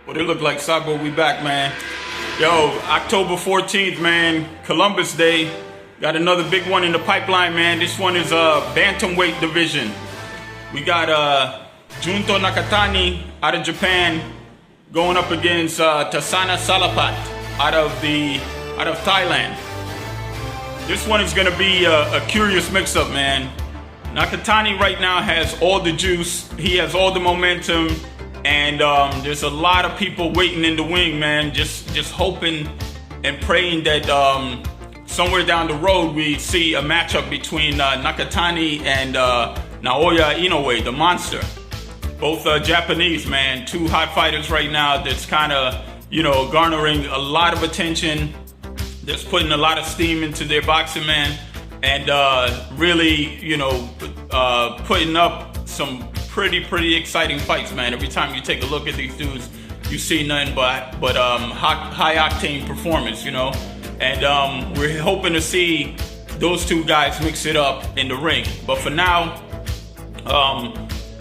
What it look like, CYBORG, we back, man. Yo, October 14th, man, Columbus Day. Got another big one in the pipeline, man. This one is bantamweight division. We got Junto Nakatani out of Japan going up against Salapat out of Thailand. This one is gonna be a curious mix-up, man. Nakatani right now has all the juice. He has all the momentum. And there's a lot of people waiting in the wing, man, just hoping and praying that somewhere down the road we see a matchup between Nakatani and INOUE, the monster. Both Japanese, man, two hot fighters right now that's kind of, garnering a lot of attention. That's putting a lot of steam into their boxing, man, and really, putting up some pretty exciting fights, man. Every time you take a look at these dudes, you see nothing but high octane performance, and we're hoping to see those two guys mix it up in the ring. But for now,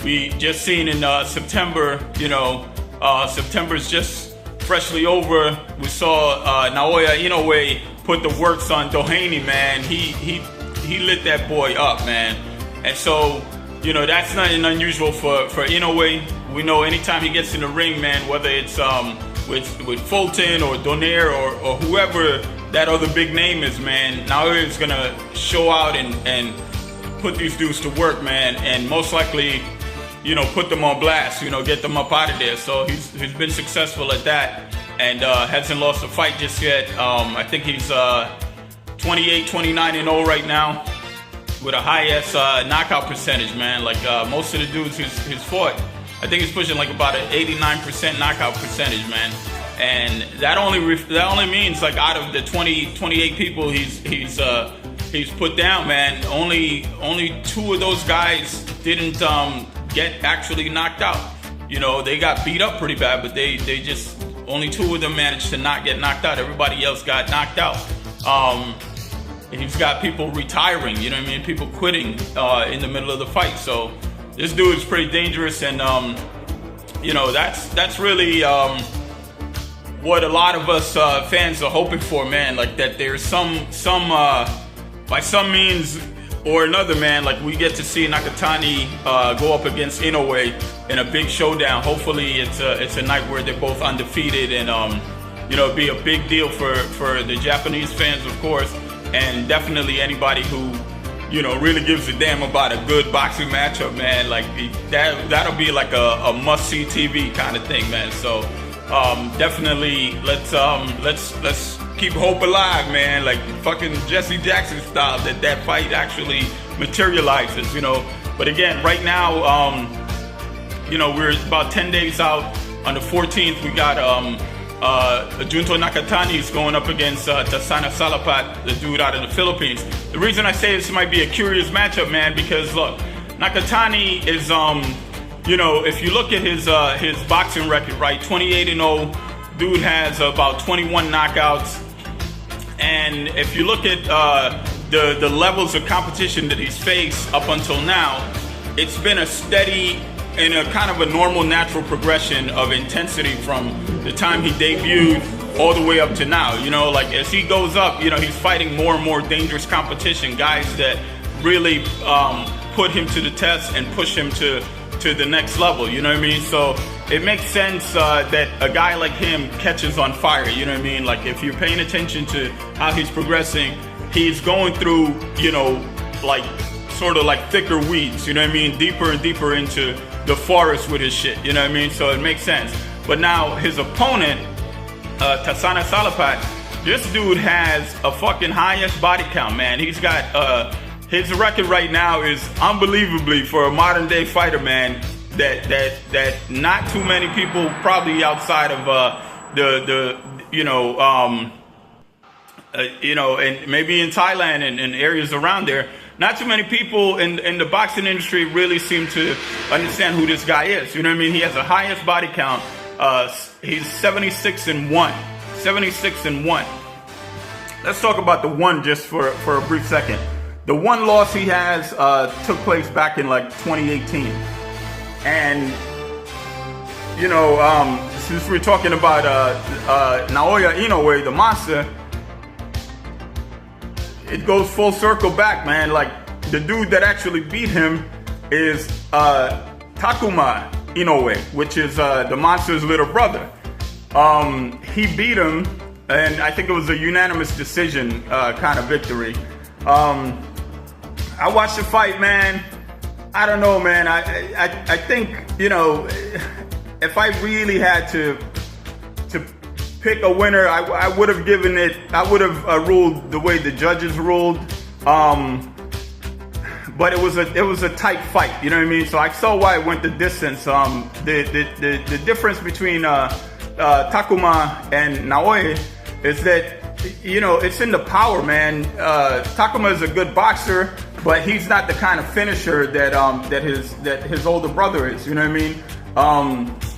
we just seen in September, September's just freshly over. We saw INOUE put the works on Doheny, man. He lit that boy up, man. And so, that's nothing unusual for INOUE. We know anytime he gets in the ring, man, whether it's with Fulton or Donaire or whoever that other big name is, man, INOUE is gonna show out and put these dudes to work, man, and most likely, put them on blast, get them up out of there. So he's been successful at that and hasn't lost a fight just yet. I think he's 28-29-0 right now, with a high-ass knockout percentage, man. Like most of the dudes he's fought, I think he's pushing like about an 89% knockout percentage, man. And that only means, like, out of the 28 people he's put down, man, only two of those guys didn't get actually knocked out. They got beat up pretty bad, but they just, only two of them managed to not get knocked out. Everybody else got knocked out. He's got people retiring, people quitting in the middle of the fight. So this dude is pretty dangerous, and that's really what a lot of us fans are hoping for, man. Like, that there's some by some means or another, man, like, we get to see Nakatani go up against INOUE in a big showdown. Hopefully it's a night where they're both undefeated, and it'd be a big deal for the Japanese fans, of course. And definitely anybody who, really gives a damn about a good boxing matchup, man. Like, that'll be like a must-see TV kind of thing, man. So definitely let's keep hope alive, man. Like fucking Jesse Jackson style, that fight actually materializes, But again, right now, we're about 10 days out. On the 14th, we got Junto Nakatani is going up against Salapat, the dude out of the Philippines. The reason I say this might be a curious matchup, man, because look, Nakatani is, if you look at his boxing record, right, 28-0, dude has about 21 knockouts, and if you look at the levels of competition that he's faced up until now, it's been a steady and a kind of a normal, natural progression of intensity from the time he debuted all the way up to now. Like, as he goes up, he's fighting more and more dangerous competition, guys that really put him to the test and push him to the next level, you know what I mean? So it makes sense that a guy like him catches on fire, you know what I mean? Like, if you're paying attention to how he's progressing, he's going through, like, sort of like thicker weeds, you know what I mean? Deeper and deeper into the forest with his shit, you know what I mean? So it makes sense. But now his opponent, Salapat, this dude has a fucking highest body count, man. He's got his record right now is unbelievably, for a modern day fighter, man, that not too many people probably outside of and maybe in Thailand and areas around there, not too many people in the boxing industry really seem to understand who this guy is. You know what I mean? He has the highest body count. He's 76-1. 76-1. Let's talk about the one just for a brief second. The one loss he has took place back in like 2018. And since we're talking about Naoya Inoue, the monster, it goes full circle back, man. Like, the dude that actually beat him is Takuma Inoue, which is the monster's little brother. He beat him, and I think it was a unanimous decision kind of victory. I watched the fight, man. I don't know, man. I think, you know, if I really had to pick a winner, I would have given it. I would have ruled the way the judges ruled. But it was a tight fight. You know what I mean? So I saw why it went the distance. The difference between Takuma and Naoya is that, you know, it's in the power, man. Takuma is a good boxer, but he's not the kind of finisher that his older brother is. You know what I mean?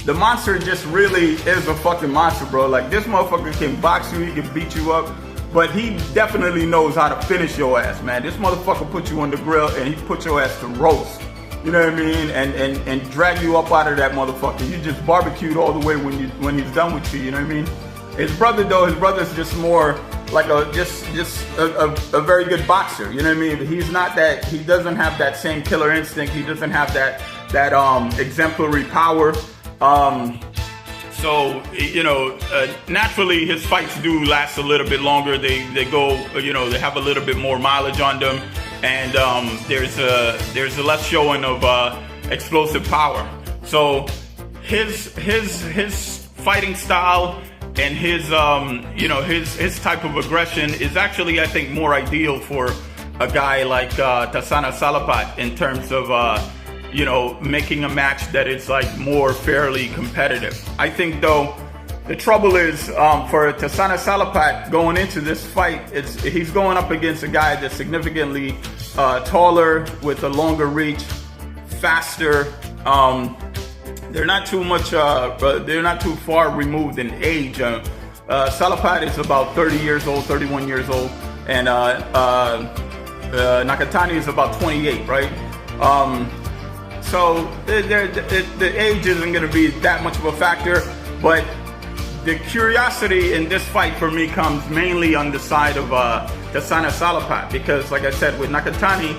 The monster just really is a fucking monster, bro. Like, this motherfucker can box you, he can beat you up, but he definitely knows how to finish your ass, man. This motherfucker put you on the grill and he put your ass to roast. You know what I mean? And drag you up out of that motherfucker. You just barbecued all the way when he's done with you. You know what I mean? His brother, though, his brother's just more like a very good boxer. You know what I mean? He's not that. He doesn't have that same killer instinct. He doesn't have that exemplary power. So, you know, naturally his fights do last a little bit longer. They go, you know, they have a little bit more mileage on them, and there's a less showing of explosive power. So his fighting style and his you know, his type of aggression is actually, I think, more ideal for a guy like Tasana Salapat in terms of you know, making a match that is like more fairly competitive. I think, though, the trouble is for Tasana Salapat going into this fight, he's going up against a guy that's significantly taller, with a longer reach, faster. They're not too much, they're not too far removed in age. Salapat is about 30 years old, 31 years old, and Nakatani is about 28, right? So the age isn't going to be that much of a factor, but the curiosity in this fight for me comes mainly on the side of Tasana Salapat, because, like I said, with Nakatani,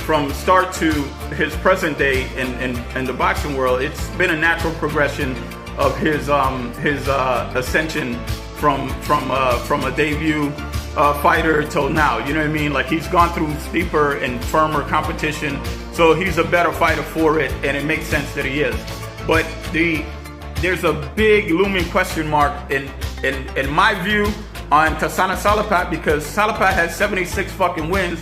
from start to his present day in the boxing world, it's been a natural progression of his ascension from a debut fighter till now. You know what I mean? Like, he's gone through steeper and firmer competition, so he's a better fighter for it, and it makes sense that he is. But there's a big looming question mark in my view on Tasana Salapat, because Salapat has 76 fucking wins.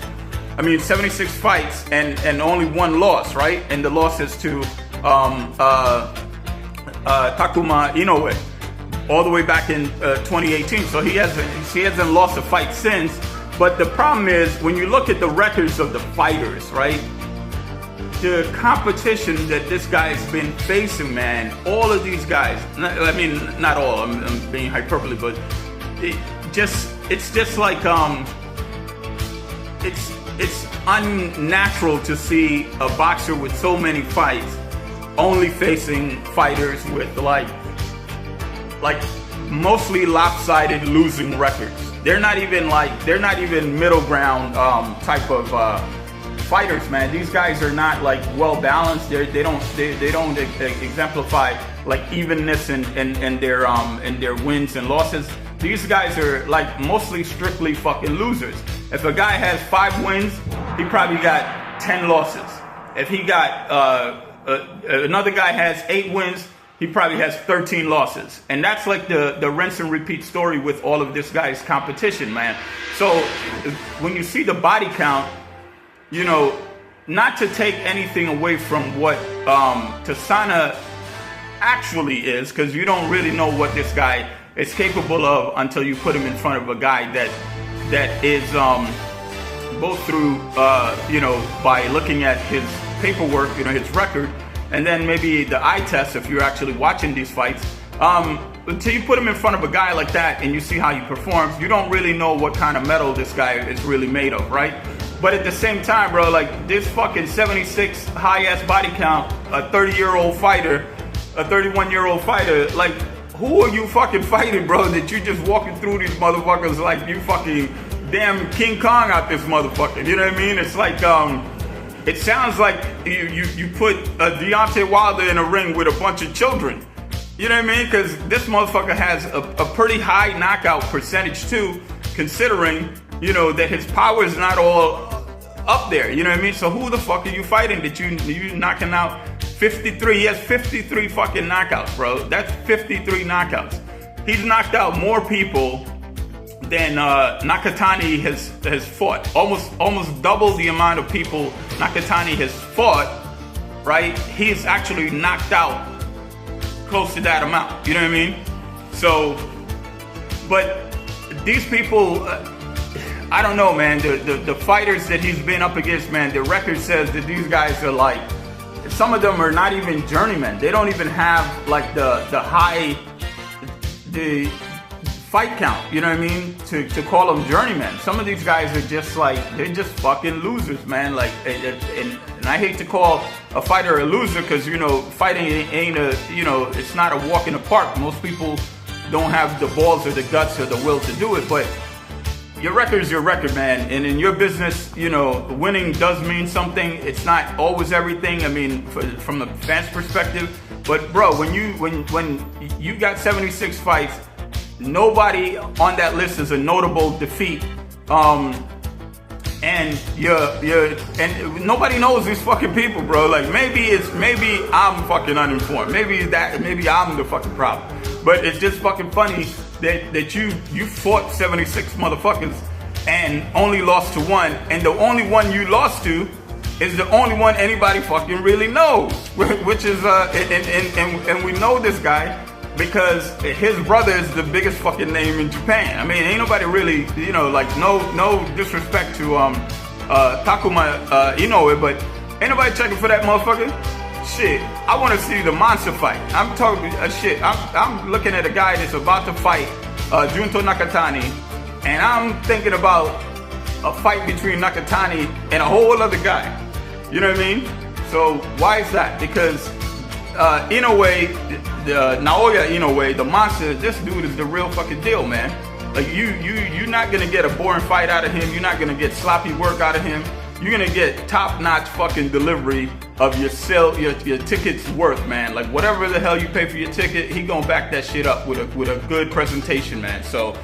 I mean, 76 fights and only one loss, right? And the loss is to Takuma Inoue, all the way back in 2018. So he hasn't lost a fight since. But the problem is, when you look at the records of the fighters, right? The competition that this guy's been facing, man, all of these guys, I mean, not all, I'm being hyperbole, but it's just like, it's unnatural to see a boxer with so many fights only facing fighters with like mostly lopsided losing records. They're not even middle ground type of fighters, man. These guys are not like well balanced. They don't exemplify like evenness in their wins and losses. These guys are like mostly strictly fucking losers. If a guy has 5 wins, he probably got 10 losses. If he got another guy has 8 wins, he probably has 13 losses. And that's like the rinse and repeat story with all of this guy's competition, man. So when you see the body count, you know, not to take anything away from what Tasana actually is, because you don't really know what this guy is capable of until you put him in front of a guy that is both through you know, by looking at his paperwork, you know, his record, and then maybe the eye test if you're actually watching these fights. Until you put him in front of a guy like that and you see how he performs, you don't really know what kind of metal this guy is really made of, right? But at the same time, bro, like, this fucking 76 high-ass body count, a 30-year-old fighter, a 31-year-old fighter, like, who are you fucking fighting, bro, that you just walking through these motherfuckers like you fucking damn King Kong out this motherfucker? You know what I mean? It's like, it sounds like you put Deontay Wilder in a ring with a bunch of children. You know what I mean? Because this motherfucker has a pretty high knockout percentage too, considering, you know, that his power is not all up there. You know what I mean? So who the fuck are you fighting that you knocking out 53? He has 53 fucking knockouts, bro. That's 53 knockouts. He's knocked out more people than Nakatani has fought. Almost double the amount of people Nakatani has fought, right? He's actually knocked out close to that amount. You know what I mean? So, but these people, I don't know, man. The fighters that he's been up against, man, the record says that these guys are like, some of them are not even journeymen. They don't even have like the fight count, you know what I mean, to call them journeymen. Some of these guys are just like, they're just fucking losers, man. Like, and I hate to call a fighter a loser because, you know, fighting ain't a, you know, it's not a walk in the park. Most people don't have the balls or the guts or the will to do it, but your record is your record, man. And in your business, you know, winning does mean something. It's not always everything. I mean, from the fans' perspective. But bro, when you got 76 fights, nobody on that list is a notable defeat. And and nobody knows these fucking people, bro. Like maybe I'm fucking uninformed. Maybe I'm the fucking problem. But it's just fucking funny that you fought 76 motherfuckers and only lost to one, and the only one you lost to is the only one anybody fucking really knows, which is and we know this guy because his brother is the biggest fucking name in Japan. I mean, ain't nobody really, you know, like no disrespect to Takuma Inoue, but ain't nobody checking for that motherfucker. Shit, I want to see the monster fight. I'm talking shit. I'm looking at a guy that's about to fight Junto Nakatani, and I'm thinking about a fight between Nakatani and a whole other guy. You know what I mean? So why is that? Because Inoue, Naoya Inoue, the monster, this dude is the real fucking deal, man. Like you're not gonna get a boring fight out of him. You're not gonna get sloppy work out of him. You're gonna get top-notch fucking delivery of your ticket's worth, man. Like whatever the hell you pay for your ticket, he gonna back that shit up with a good presentation, man. So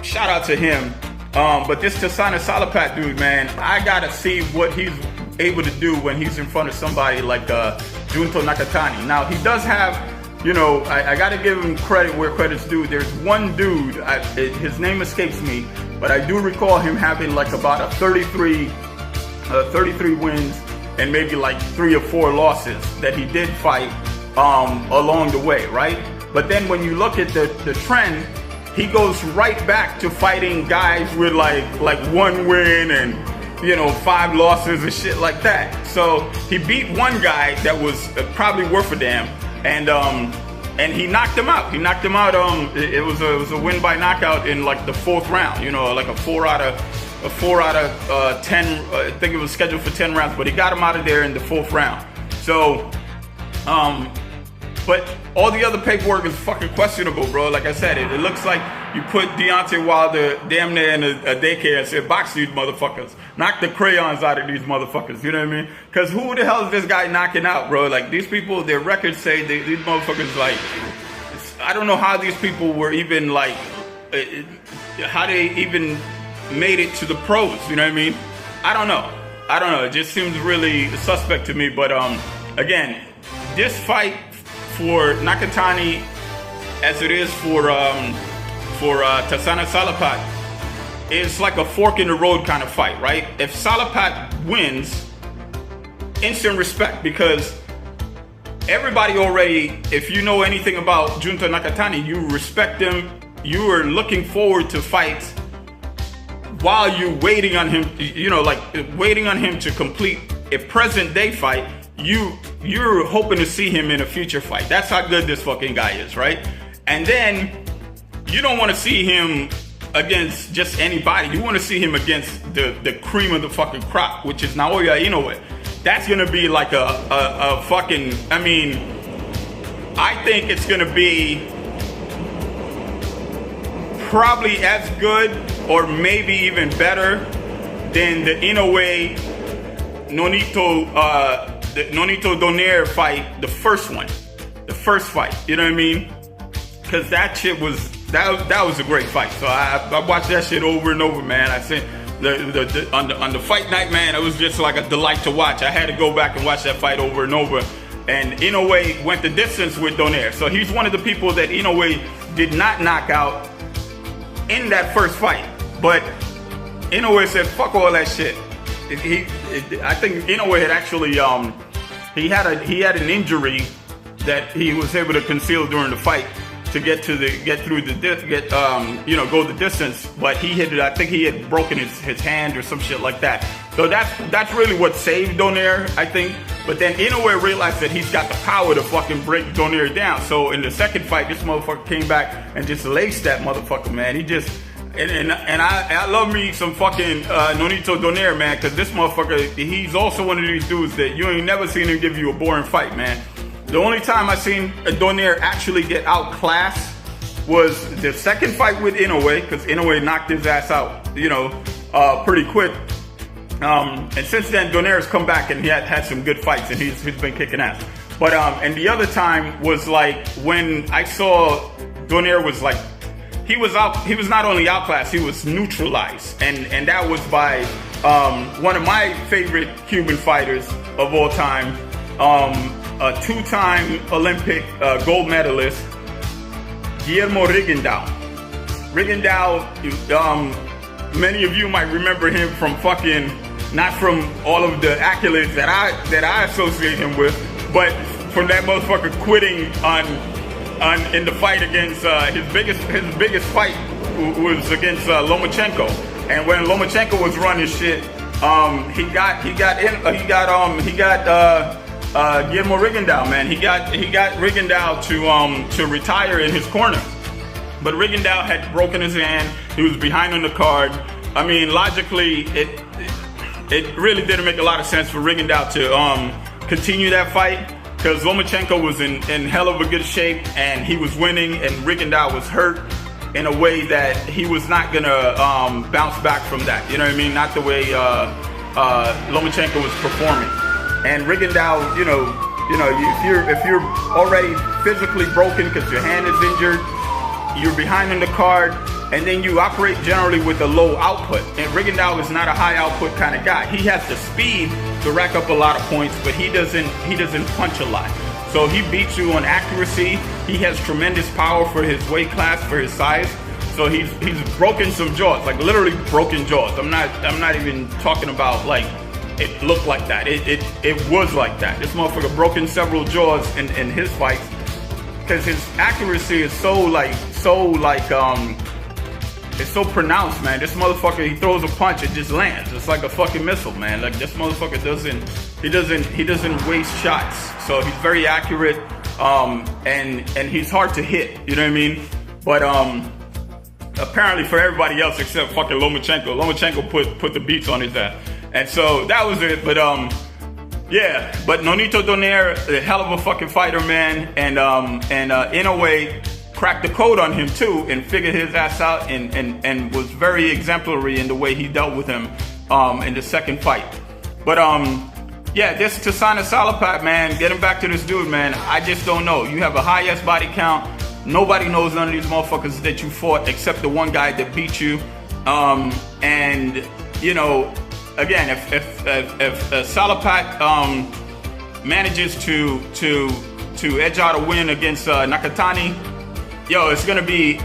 shout out to him. But this Tasana Salapat dude, man, I gotta see what he's able to do when he's in front of somebody like Junto Nakatani. Now he does have, you know, I gotta give him credit where credit's due. There's one dude, his name escapes me, but I do recall him having like about a 33 wins and maybe like 3 or 4 losses that he did fight along the way, right? But then when you look at the trend, he goes right back to fighting guys with like 1 win and, you know, 5 losses and shit like that. So he beat one guy that was probably worth a damn, and he knocked him out. He knocked him out. It was a win by knockout in like the 4th round. You know, like a 4 out of 10. I think it was scheduled for 10 rounds, but he got him out of there in the 4th round. So, but all the other paperwork is fucking questionable, bro. Like I said, it looks like you put Deontay Wilder damn near in a daycare and said, box these motherfuckers. Knock the crayons out of these motherfuckers, you know what I mean? Because who the hell is this guy knocking out, bro? Like, these people, their records say these motherfuckers, like, I don't know how these people were even, like, how they even made it to the pros, you know what I mean? I don't know. It just seems really suspect to me. But, again, this fight for Nakatani, as it is for Tasana Salapat, is like a fork in the road kind of fight, right? If Salapat wins, instant respect, because everybody already, if you know anything about Junto Nakatani, you respect him. You are looking forward to fights while you're waiting on him, you know, like waiting on him to complete a present day fight. You're hoping to see him in a future fight. That's how good this fucking guy is, right? And then you don't want to see him against just anybody. You want to see him against the cream of the fucking crop, which is Naoya Inoue. That's gonna be like a fucking, I mean, I think it's gonna be probably as good or maybe even better than the INOUE Nonito Donaire fight, the first one. The first fight, you know what I mean? Because that shit was, that was a great fight. So I watched that shit over and over, man. I said, on the fight night, man, it was just like a delight to watch. I had to go back and watch that fight over and over. And INOUE went the distance with Donaire. So he's one of the people that INOUE did not knock out in that first fight. But INOUE said, fuck all that shit. I think INOUE had actually, he had an injury that he was able to conceal during the fight to go the distance, but I think he had broken his hand or some shit like that. So that's really what saved Donaire, I think. But then INOUE realized that he's got the power to fucking break Donaire down. So in the second fight, this motherfucker came back and just laced that motherfucker, man. He just, and I love me some fucking Nonito Donaire, man, because this motherfucker, he's also one of these dudes that you ain't never seen him give you a boring fight, man. The only time I seen Donaire actually get outclassed was the second fight with INOUE, because INOUE knocked his ass out, pretty quick. And since then, Donaire's come back and he had some good fights, and he's been kicking ass. But and the other time was like when I saw Donaire was like, he was not only outclassed, he was neutralized, and that was by one of my favorite Cuban fighters of all time. A two-time Olympic gold medalist, Guillermo Rigondeaux. Rigondeaux, many of you might remember him from not from all of the accolades that I associate him with, but from that motherfucker quitting in the fight against his biggest fight was against Lomachenko. And when Lomachenko was running shit, he got Guillermo Rigondeaux, man. He got Rigondeaux to retire in his corner. But Rigondeaux had broken his hand. He was behind on the card. I mean, logically, it really didn't make a lot of sense for Rigondeaux to continue that fight, because Lomachenko was in hell of a good shape and he was winning, and Rigondeaux was hurt in a way that he was not gonna bounce back from that. You know what I mean? Not the way Lomachenko was performing. And Rigondeaux, if you're already physically broken because your hand is injured, you're behind in the card, and then you operate generally with a low output. And Rigondeaux is not a high output kind of guy. He has the speed to rack up a lot of points, but he doesn't punch a lot. So he beats you on accuracy. He has tremendous power for his weight class, for his size. So he's broken some jaws, like literally broken jaws. I'm not even talking about like it looked like that. It was like that. This motherfucker broken several jaws in his fights because his accuracy is it's so pronounced, man. This motherfucker, he throws a punch, it just lands. It's like a fucking missile, man. Like this motherfucker doesn't waste shots. So he's very accurate, and he's hard to hit. You know what I mean? But apparently for everybody else except fucking Lomachenko put the beats on his ass. And so that was it. But yeah. But Nonito Donaire, a hell of a fucking fighter, man. And INOUE cracked the code on him too and figured his ass out and was very exemplary in the way he dealt with him in the second fight. But yeah, this Tasana Salapat, man, getting back to this dude, man, I just don't know. You have a high ass body count. Nobody knows none of these motherfuckers that you fought except the one guy that beat you. And again, if Salapat manages to edge out a win against Nakatani, it's gonna be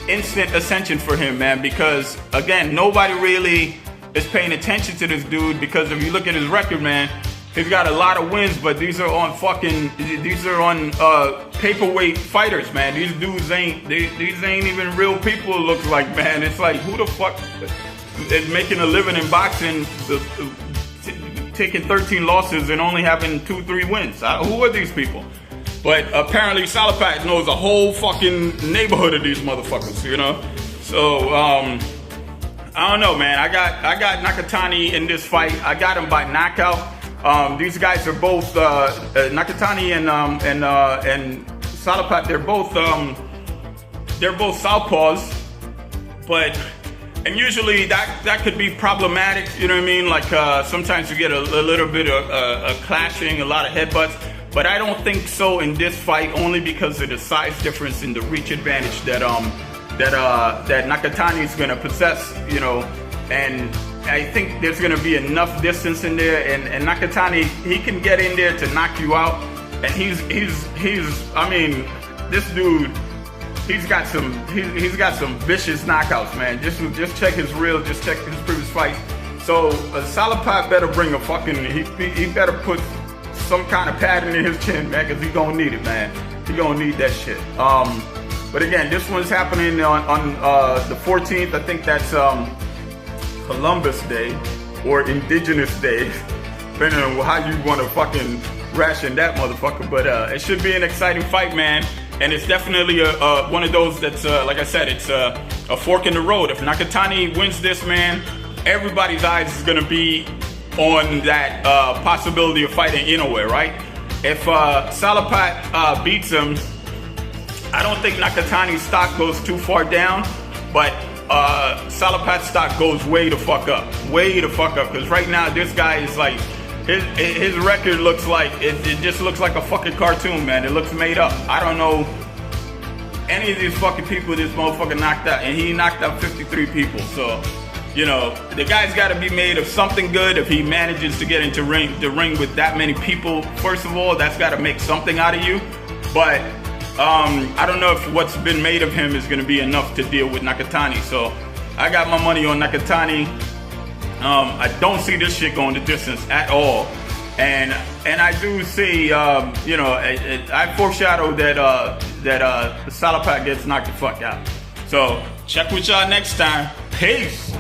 instant ascension for him, man, because again, nobody really is paying attention to this dude, because if you look at his record, man, he's got a lot of wins, but these are on paperweight fighters, man. These dudes ain't even real people, it looks like, man. It's like, who the fuck is making a living in boxing, taking 13 losses and only having 2-3 wins? Who are these people? But apparently Salapat knows a whole fucking neighborhood of these motherfuckers, So I don't know, man. I got Nakatani in this fight. I got him by knockout. These guys are both Nakatani and Salapat. They're both southpaws, But and usually that could be problematic, you know what I mean? Like sometimes you get a little bit of a clashing, a lot of headbutts. But I don't think so in this fight, only because of the size difference in the reach advantage that Nakatani is gonna possess, you know. And I think there's gonna be enough distance in there, and Nakatani, he can get in there to knock you out. And he's I mean, this dude, he's got some vicious knockouts, man. Just check his reel, just check his previous fights. So Salapat better bring a fucking, he better put some kind of padding in his chin, man, because he gonna need it, man. He gonna need that shit. But again, this one's happening on the 14th. I think that's Columbus Day or Indigenous Day, depending on how you want to fucking ration that motherfucker. But it should be an exciting fight, man. And it's definitely one of those that's, like I said, it's a fork in the road. If Nakatani wins this, man, everybody's eyes is gonna be on that possibility of fighting INOUE, right? If Salapat beats him, I don't think Nakatani's stock goes too far down, but Salapat's stock goes way the fuck up. Way the fuck up, because right now this guy is like, his record looks like, it just looks like a fucking cartoon, man. It looks made up. I don't know any of these fucking people this motherfucker knocked out, and he knocked out 53 people, so, you know, the guy's got to be made of something good if he manages to get into the ring with that many people. First of all, that's got to make something out of you, but I don't know if what's been made of him is going to be enough to deal with Nakatani, so I got my money on Nakatani. I don't see this shit going the distance at all, and I do see, you know, I foreshadow that Salapat gets knocked the fuck out. So check with y'all next time. Peace.